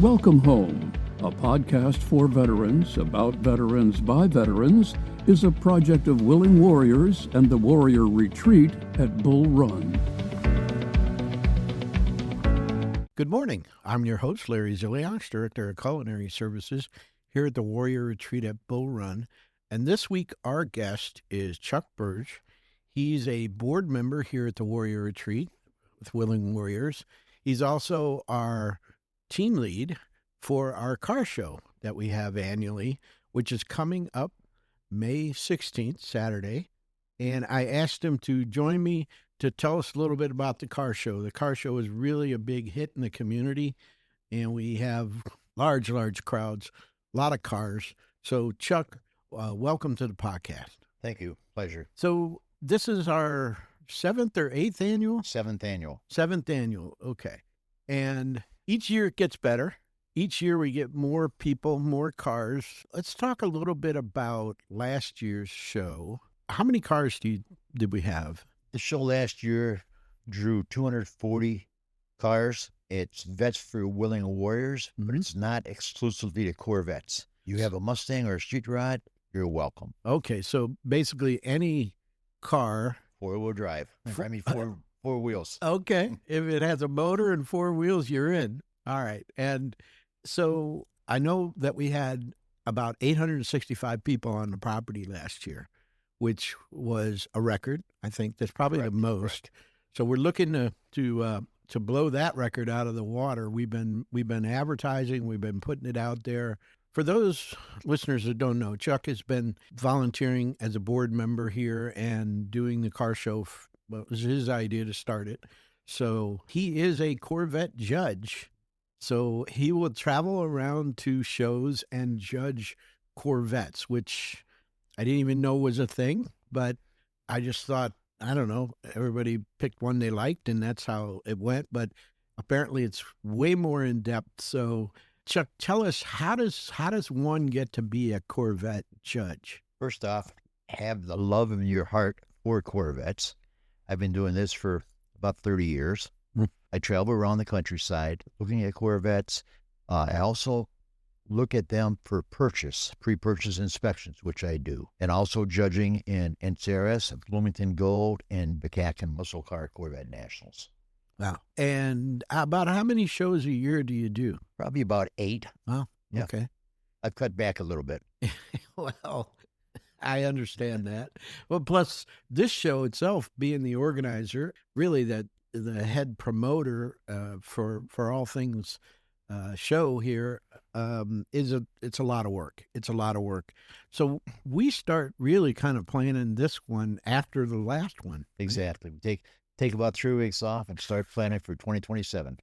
Welcome Home, a podcast for veterans about veterans by veterans, is a project of Willing Warriors and the Warrior Retreat at Bull Run. Good morning. I'm your host, Larry Ziliach, Director of Culinary Services here at the Warrior Retreat at Bull Run. And this week, our guest is Chuck Burge. He's a board member here at the Warrior Retreat with Willing Warriors. He's also our team lead for our car show that we have annually, which is coming up May 16th, Saturday. And I asked him to join me to tell us a little bit about the car show. The car show is really a big hit in the community, and we have large crowds, a lot of cars. So, Chuck, welcome to the podcast. Thank you. Pleasure. So, this is our 7th or 8th annual? 7th annual. 7th annual, okay. And each year it gets better. Each year we get more people, more cars. Let's talk a little bit about last year's show. How many cars did we have? The show last year drew 240 cars. It's Vets for Willing Warriors, but it's not exclusively to Corvettes. You have a Mustang or a street rod, you're welcome. Okay, so basically any car. Four-wheel drive. Four wheels. Okay, if it has a motor and four wheels, you're in. All right, and so I know that we had about 865 people on the property last year, which was a record. I think that's probably the most. Correct. So we're looking to blow that record out of the water. We've been advertising. We've been putting it out there. For those listeners that don't know, Chuck has been volunteering as a board member here and doing the car show. Well, it was his idea to start it. So he is a Corvette judge. So he will travel around to shows and judge Corvettes, which I didn't even know was a thing, but I just thought, I don't know, everybody picked one they liked and that's how it went. But apparently it's way more in depth. So Chuck, tell us, how does one get to be a Corvette judge? First off, have the love in your heart for Corvettes. I've been doing this for about 30 years. I travel around the countryside looking at Corvettes. I also look at them for pre-purchase inspections, which I do, and also judging in NCRS, Bloomington Gold, and Bakakin Muscle Car Corvette Nationals. Wow. And about how many shows a year do you do? Probably about 8. Oh, yeah. Okay. I've cut back a little bit. Well, I understand that. Well, plus this show itself, being the organizer, really the head promoter for all things show here, it's a lot of work. It's a lot of work. So we start really kind of planning this one after the last one. Exactly. We take about 3 weeks off and start planning for 2027.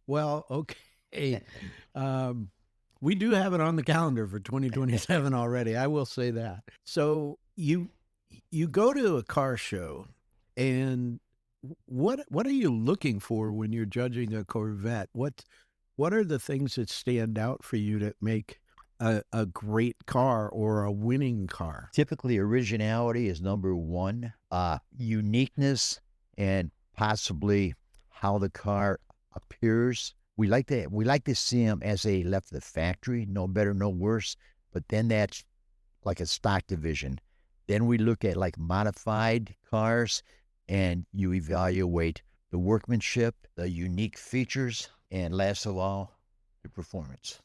Well, okay. We do have it on the calendar for 2027 already. I will say that. So you go to a car show, and what are you looking for when you're judging a Corvette? What are the things that stand out for you that make a great car or a winning car? Typically, originality is number one. Uniqueness and possibly how the car appears. We like to see them as they left the factory, no better, no worse. But then that's like a stock division. Then we look at like modified cars, and you evaluate the workmanship, the unique features, and last of all, the performance.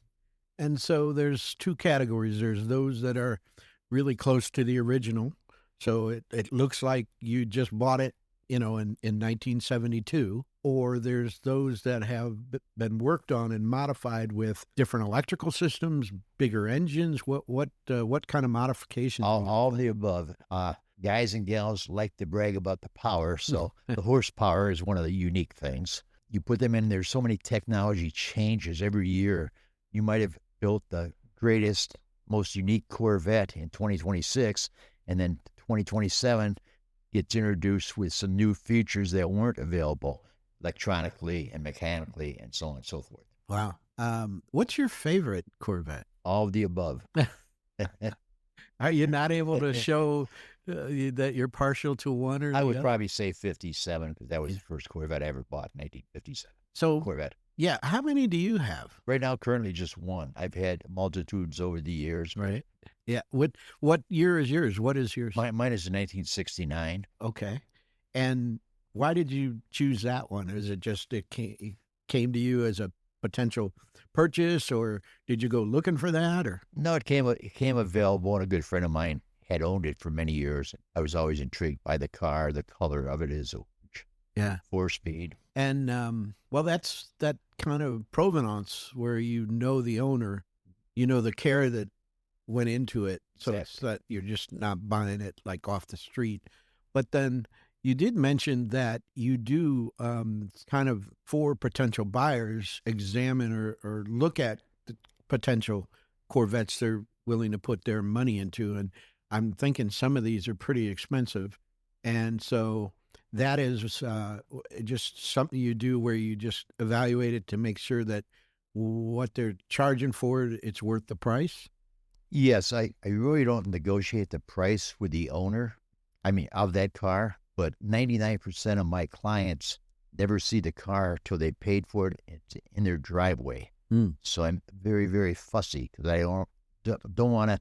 And so there's two categories. There's those that are really close to the original. So it looks like you just bought it, in 1972. Or there's those that have been worked on and modified with different electrical systems, bigger engines. What kind of modifications? All of the above. Guys and gals like to brag about the power, so the horsepower is one of the unique things. You put them in, there's so many technology changes every year. You might have built the greatest, most unique Corvette in 2026, and then 2027 gets introduced with some new features that weren't available electronically and mechanically and so on and so forth. Wow. What's your favorite Corvette? All of the above. Are you not able to show that you're partial to one or the I would other? probably say 57, because that was the first Corvette I ever bought in 1957. So Corvette. Yeah. How many do you have? Right now, currently just one. I've had multitudes over the years. Right. Yeah. What year is yours? What is yours? Mine is a 1969. Okay. And why did you choose that one? Is it just it came to you as a potential purchase, or did you go looking for that? Or No, it came available, and a good friend of mine had owned it for many years. I was always intrigued by the car. The color of it is yeah, 4-speed. and well, that's that kind of provenance where you know the owner, you know the care that went into it, so it's Exactly. that you're just not buying it like off the street. But then you did mention that you do kind of for potential buyers examine or look at the potential Corvettes they're willing to put their money into, and I'm thinking some of these are pretty expensive, and so that is just something you do where you just evaluate it to make sure that what they're charging for it, it's worth the price. Yes, I really don't negotiate the price with the owner, of that car, but 99% of my clients never see the car till they paid for it. It's in their driveway. Mm. So I'm very, very fussy because I don't want to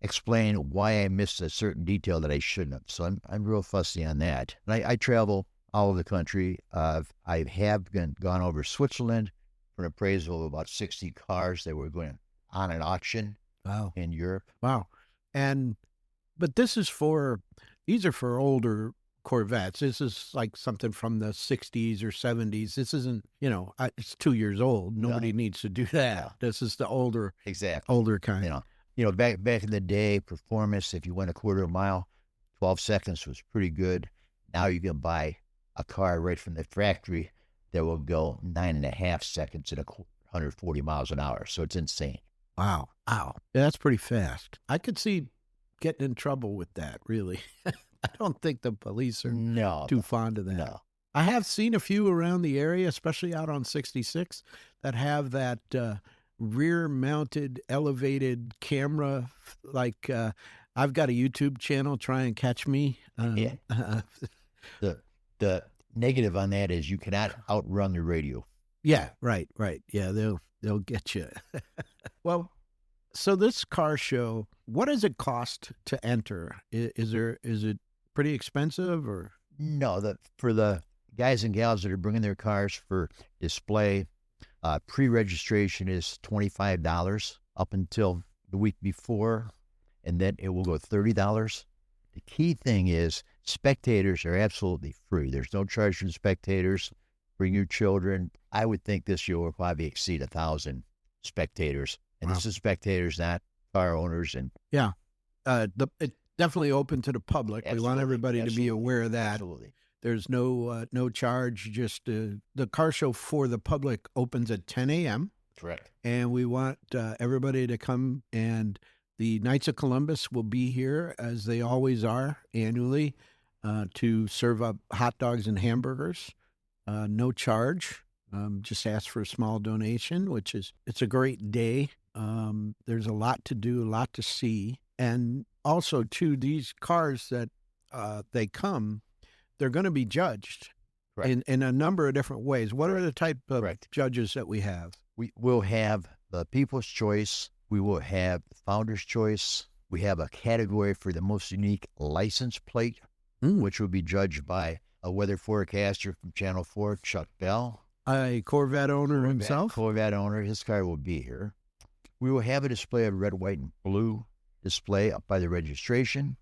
explain why I missed a certain detail that I shouldn't have. So I'm real fussy on that. And I travel all over the country. I have gone over Switzerland for an appraisal of about 60 cars that were going on an auction Wow. in Europe. Wow. But these are for older Corvettes. This is like something from the 60s or 70s. This isn't, it's 2 years old. Nobody needs to do that. No. This is the older Exactly. kind. Back in the day, performance, if you went a quarter mile, 12 seconds was pretty good. Now you can buy a car right from the factory that will go 9.5 seconds at 140 miles an hour. So it's insane. Wow. Wow. Yeah, that's pretty fast. I could see getting in trouble with that, really. I don't think the police are No, too fond of that. no. I have seen a few around the area, especially out on 66, that have that rear-mounted, elevated camera. Like I've got a YouTube channel, Try and Catch Me. Yeah. The negative on that is you cannot outrun the radio. Yeah, right. Yeah, they'll get you. Well, so this car show, what does it cost to enter? Is it pretty expensive or? No, for the guys and gals that are bringing their cars for display, pre-registration is $25 up until the week before, and then it will go $30. The key thing is spectators are absolutely free. There's no charge for the spectators. Bring your children. I would think this year will probably exceed 1,000 spectators. And Wow. This is spectators, not car owners. And It's definitely open to the public. We want Absolutely, everybody to be absolutely, aware of that. absolutely. There's no charge. Just the car show for the public opens at 10 a.m. Correct. and we want everybody to come. And the Knights of Columbus will be here, as they always are annually, to serve up hot dogs and hamburgers. No charge. Just ask for a small donation, it's a great day. There's a lot to do, a lot to see. And also, too, these cars that they come, they're going to be judged Correct. in a number of different ways. What are the type of Correct. judges that we have? We will have the People's Choice. We will have the Founder's Choice. We have a category for the most unique license plate, which will be judged by a weather forecaster from Channel 4, Chuck Bell. A Corvette owner himself? Corvette owner. His car will be here. We will have a display of red, white, and blue display up by the registration.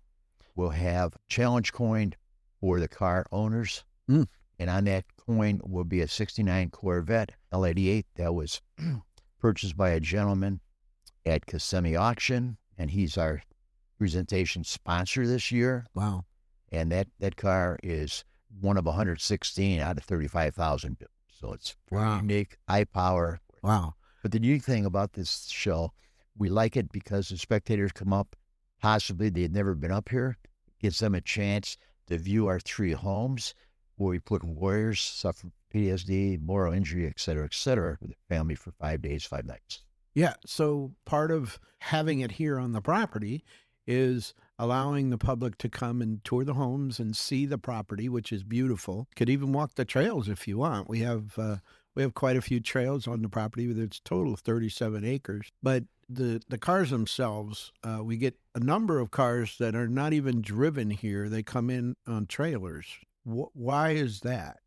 We'll have challenge coin for the car owners. Mm. And on that coin will be a 69 Corvette L88 that was purchased by a gentleman at Kissimmee Auction, and he's our presentation sponsor this year. Wow. And that car is one of 116 out of 35,000 built. So it's very Wow. unique, high power. Wow. But the unique thing about this show, we like it because the spectators come up, possibly they've never been up here. It gives them a chance to view our 3 homes where we put warriors suffering PTSD, moral injury, et cetera, with their family for 5 days, 5 nights. Yeah. So part of having it here on the property is allowing the public to come and tour the homes and see the property, which is beautiful. Could even walk the trails if you want. We have We have quite a few trails on the property. It's a total of 37 acres. But the cars themselves, we get a number of cars that are not even driven here. They come in on trailers. Why is that?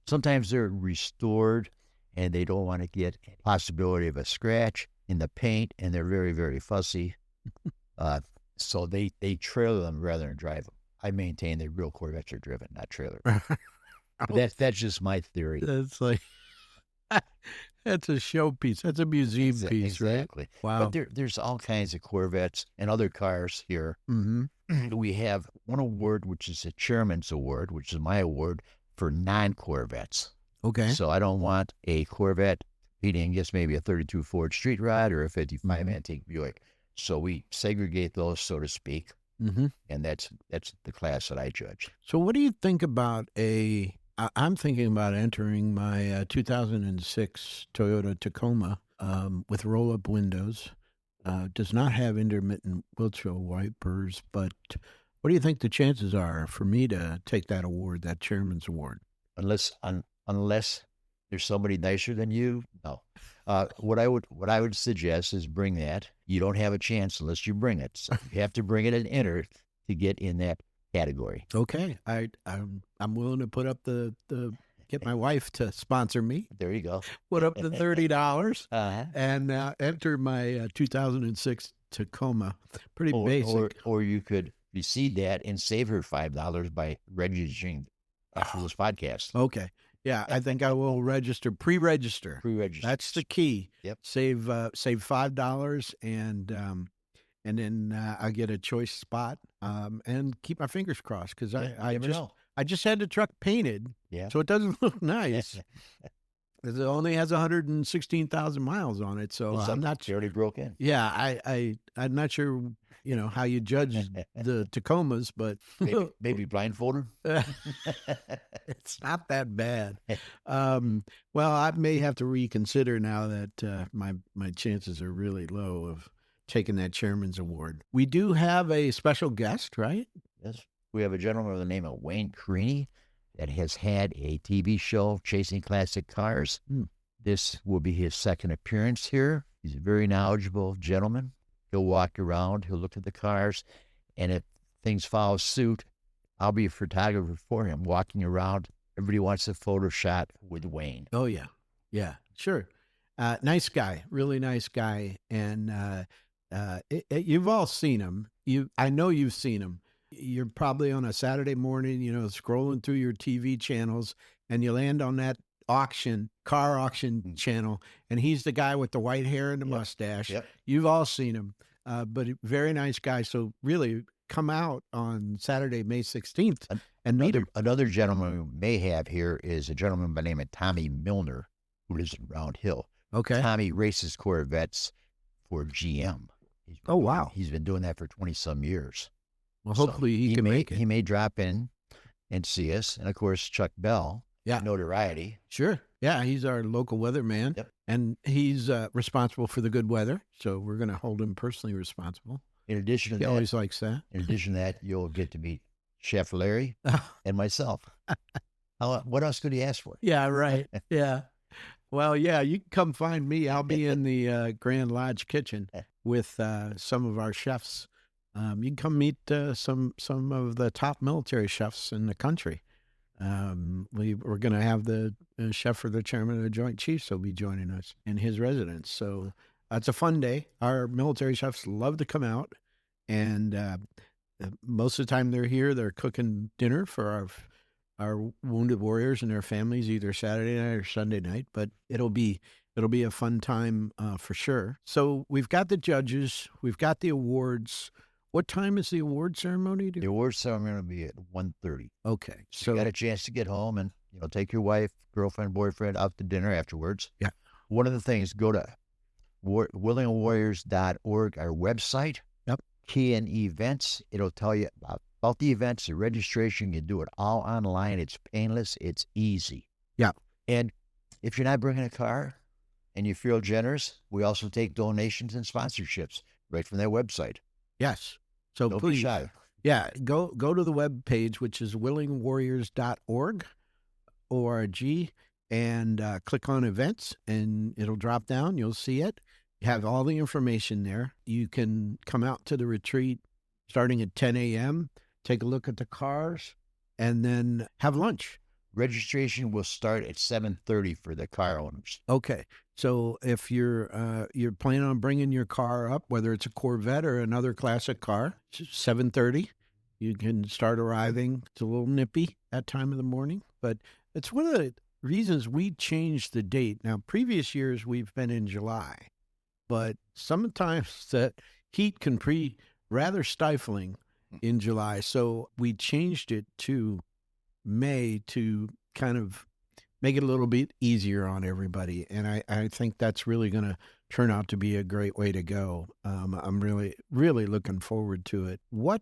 Sometimes they're restored and they don't want to get a possibility of a scratch in the paint, and they're very, very fussy. So they trailer them rather than drive them. I maintain that real Corvettes are driven, not trailer. But that's just my theory. That's like that's a showpiece. That's a museum piece, Exactly. right? Wow. But there's all kinds of Corvettes and other cars here. Mm-hmm. We have one award, which is a chairman's award, which is my award for non-Corvettes. Okay. So I don't want a Corvette competing against maybe a 32 Ford Street Rod or a 55 antique Buick. So we segregate those, so to speak, and that's the class that I judge. So what do you think about I'm thinking about entering my 2006 Toyota Tacoma with roll-up windows. Does not have intermittent windshield wipers, but what do you think the chances are for me to take that award, that chairman's award? Unless there's somebody nicer than you, no. What I would suggest is bring that. You don't have a chance unless you bring it. So you have to bring it and enter to get in that category. Okay, I'm willing to put up get my wife to sponsor me. There you go. Put up the $30 Uh-huh. and enter my 2006 Tacoma. Pretty basic. Or you could receive that and save her $5 by registering after this podcast. Okay. Yeah, I think I will pre-register. Pre-register. That's the key. Yep. Save $5 and then I get a choice spot and keep my fingers crossed because I just had the truck painted, so it doesn't look nice. It only has 116,000 miles on it, so I'm not already broke in. Yeah, I'm not sure, how you judge the Tacomas, but maybe blindfolded. It's not that bad. Well, I may have to reconsider now that my chances are really low of taking that chairman's award. We do have a special guest, right? Yes. We have a gentleman by the name of Wayne Carini that has had a TV show, Chasing Classic Cars. This will be his second appearance here. He's a very knowledgeable gentleman. He'll walk around, he'll look at the cars, and if things follow suit, I'll be a photographer for him, walking around. Everybody wants a photo shot with Wayne. Oh, yeah. Yeah, sure. Nice guy, really nice guy. And you've all seen him. I know you've seen him. You're probably on a Saturday morning, scrolling through your TV channels, and you land on that car auction channel, and he's the guy with the white hair and the mustache. Yep. You've all seen him, but very nice guy. So really come out on Saturday, May 16th and meet him. Another gentleman we may have here is a gentleman by the name of Tommy Milner, who lives in Round Hill. Okay. Tommy races Corvettes for GM. Oh, wow. He's been doing that for 20-some years. Well, hopefully he can make it. He may drop in and see us. And, of course, Chuck Bell, notoriety. Sure. Yeah, he's our local weatherman. Yep. And he's responsible for the good weather. So we're going to hold him personally responsible. In addition to he that, always likes that. In addition to that, you'll get to meet Chef Larry and myself. What else could he ask for? Yeah, right. Yeah. Well, yeah, you can come find me. I'll be in the Grand Lodge kitchen with some of our chefs. You can come meet some of the top military chefs in the country. We're going to have the chef for the chairman of the Joint Chiefs will be joining us in his residence. So it's a fun day. Our military chefs love to come out, and most of the time they're here. They're cooking dinner for our wounded warriors and their families, either Saturday night or Sunday night. But it'll be a fun time for sure. So we've got the judges, we've got the awards. What time is the award ceremony? The award ceremony will be at 1:30. Okay. So you got a chance to get home and take your wife, girlfriend, boyfriend out to dinner afterwards. Yeah. One of the things, go to willingwarriors.org, our website. Yep. Key in events. It'll tell you about the events, the registration. You do it all online. It's painless. It's easy. Yeah. And if you're not bringing a car and you feel generous, we also take donations and sponsorships right from their website. Yes. So Don't please, be shy. Yeah, go to the web page, which is willingwarriors.org, O-R-G, and click on events, and it'll drop down. You'll see it. You have all the information there. You can come out to the retreat starting at 10 a.m., take a look at the cars, and then have lunch. Registration will start at 7:30 for the car owners. Okay. So if you're planning on bringing your car up, whether it's a Corvette or another classic car, 7:30, you can start arriving. It's a little nippy that time of the morning, but it's one of the reasons we changed the date. Now, previous years we've been in July, but sometimes that heat can be rather stifling in July. So we changed it to May to kind of make it a little bit easier on everybody. And I think that's really going to turn out to be a great way to go. I'm really, really looking forward to it. What,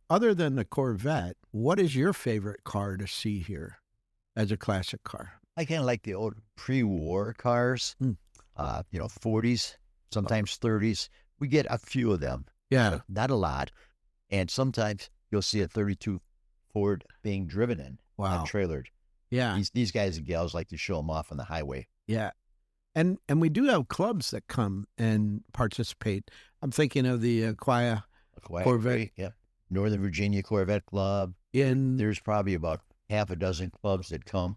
other than the Corvette, what is your favorite car to see here as a classic car? I kind of like the old pre-war cars, 40s, sometimes 30s. We get a few of them. Yeah. Not a lot. And sometimes you'll see a 32 Ford being driven in. Wow. Not trailered. Yeah. These guys and gals like to show them off on the highway. Yeah. And we do have clubs that come and participate. I'm thinking of the Aquia Corvette. Yeah. Northern Virginia Corvette Club. There's probably about half a dozen clubs that come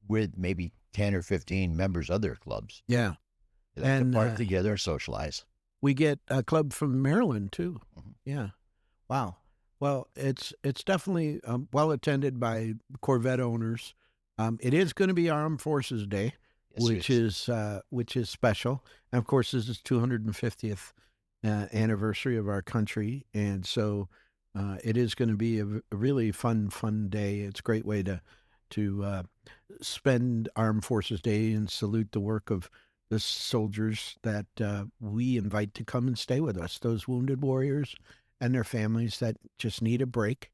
with maybe 10 or 15 members of their clubs. Yeah. They like to park together and socialize. We get a club from Maryland, too. Mm-hmm. Yeah. Wow. Well, it's definitely well attended by Corvette owners. It is going to be Armed Forces Day, yes, which is special. And of course, this is 250th anniversary of our country, and so it is going to be a really fun day. It's a great way to spend Armed Forces Day and salute the work of the soldiers that we invite to come and stay with us. Those wounded warriors and their families that just need a break.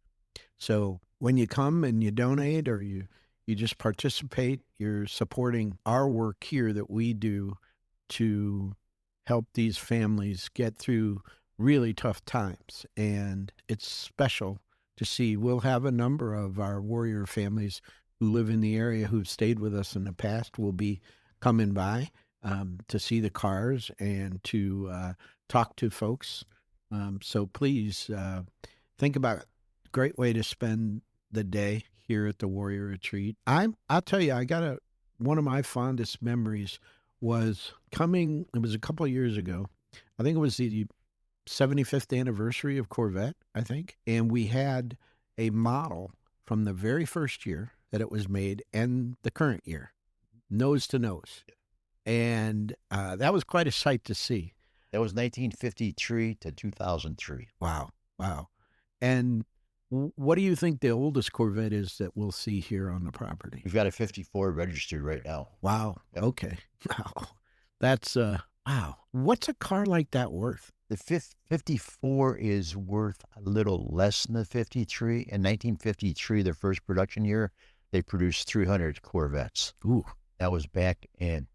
So when you come and you donate or you just participate, you're supporting our work here that we do to help these families get through really tough times. And it's special to see. We'll have a number of our warrior families who live in the area who've stayed with us in the past will be coming by to see the cars and to talk to folks. So please think about a great way to spend the day here at the Warrior Retreat. I'll tell you, one of my fondest memories was coming, it was a couple of years ago. I think it was the 75th anniversary of Corvette, I think. And we had a model from the very first year that it was made and the current year, nose to nose. And that was quite a sight to see. That was 1953 to 2003. Wow. And what do you think the oldest Corvette is that we'll see here on the property? We've got a 54 registered right now. Wow. Yep. Okay. Wow. That's, wow. What's a car like that worth? The 54 is worth a little less than the 53. In 1953, their first production year, they produced 300 Corvettes. Ooh. That was back in,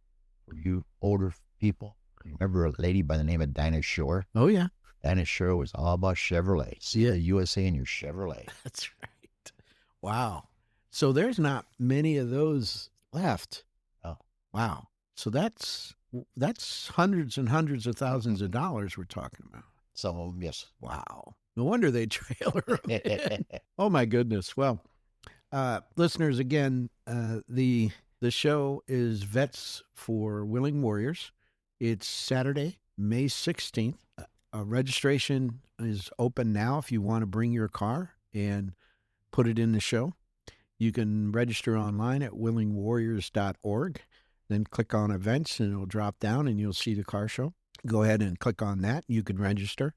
for you older people, remember a lady by the name of Dinah Shore? Oh, yeah. Dinah Shore was all about Chevrolet. See the USA in your Chevrolet. That's right. Wow. So there's not many of those left. Oh. Wow. So that's hundreds and hundreds of thousands of dollars we're talking about. Some of them, yes. Wow. No wonder they trailer them. Oh, my goodness. Well, listeners, again, the show is Vets for Willing Warriors. It's Saturday, May 16th. Registration is open now if you want to bring your car and put it in the show. You can register online at willingwarriors.org. Then click on events and it'll drop down and you'll see the car show. Go ahead and click on that. You can register.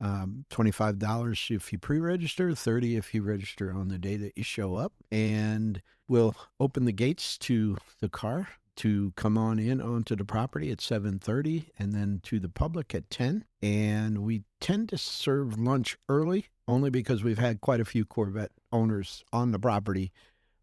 $25 if you pre-register, $30 if you register on the day that you show up. And we'll open the gates to the car to come on in onto the property at 7:30 and then to the public at 10. And we tend to serve lunch early only because we've had quite a few Corvette owners on the property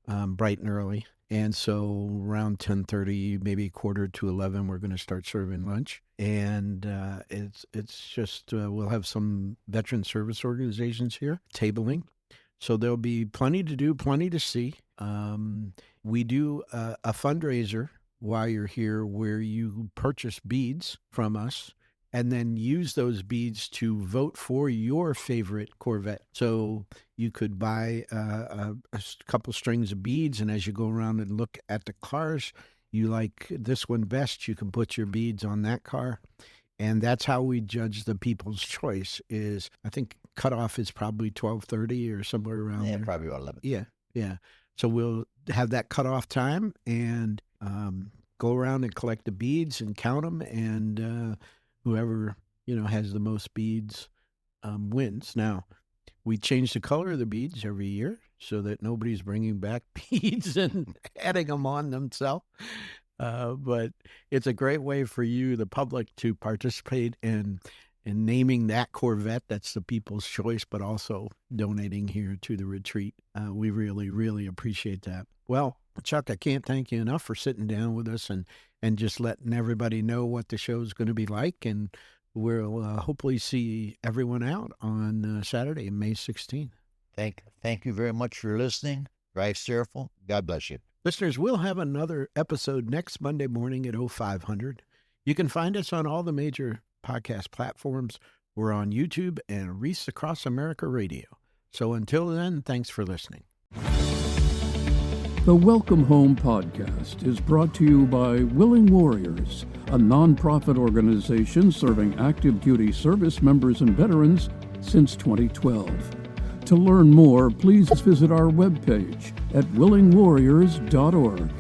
bright and early. And so around 10:30, maybe 10:45, we're going to start serving lunch. And it's just we'll have some veteran service organizations here tabling. So there'll be plenty to do, plenty to see. we do a fundraiser while you're here where you purchase beads from us and then use those beads to vote for your favorite Corvette. So you could buy a couple strings of beads, and as you go around and look at the cars, you like this one best, you can put your beads on that car. And that's how we judge the people's choice. Is I think cutoff is probably 12:30 or somewhere around there. Probably about 11. Yeah. So we'll have that cutoff time and go around and collect the beads and count them, and whoever has the most beads wins. Now, we change the color of the beads every year so that nobody's bringing back beads and adding them on themselves. But it's a great way for you, the public, to participate in naming that Corvette that's the people's choice, but also donating here to the retreat. We really, really appreciate that. Well, Chuck, I can't thank you enough for sitting down with us and just letting everybody know what the show's going to be like. And we'll hopefully see everyone out on Saturday, May 16th. Thank you very much for listening. Drive careful. God bless you. Listeners, we'll have another episode next Monday morning at 0500. You can find us on all the major podcast platforms. We're on YouTube and Reese Across America Radio. So until then, thanks for listening. The Welcome Home podcast is brought to you by Willing Warriors, a nonprofit organization serving active duty service members and veterans since 2012. To learn more, please visit our webpage at willingwarriors.org.